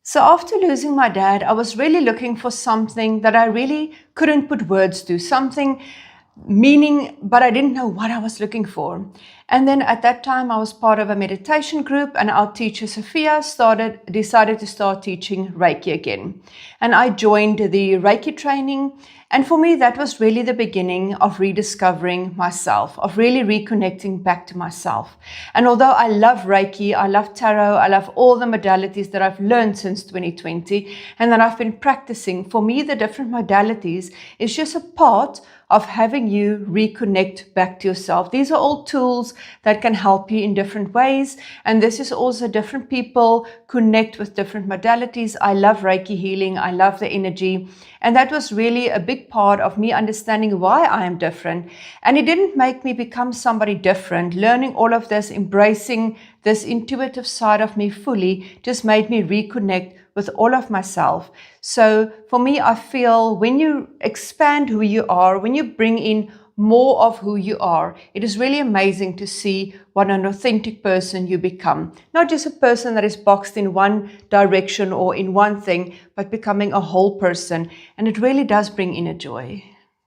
So after losing my dad, I was really looking for something that I really couldn't put words to, something meaning, but I didn't know what I was looking for. And then at that time, I was part of a meditation group, and our teacher, Sophia, decided to start teaching Reiki again. And I joined the Reiki training. And for me, that was really the beginning of rediscovering myself, of really reconnecting back to myself. And although I love Reiki, I love tarot, I love all the modalities that I've learned since 2020 and that I've been practicing, for me, the different modalities is just a part of having you reconnect back to yourself. These are all tools that can help you in different ways. And this is also different people connect with different modalities. I love Reiki healing. I love the energy. And that was really a big part of me understanding why I am different. And it didn't make me become somebody different. Learning all of this, embracing this intuitive side of me fully, just made me reconnect with all of myself. So for me, I feel when you expand who you are, when you bring in more of who you are, it is really amazing to see what an authentic person you become. Not just a person that is boxed in one direction or in one thing, but becoming a whole person. And it really does bring inner joy.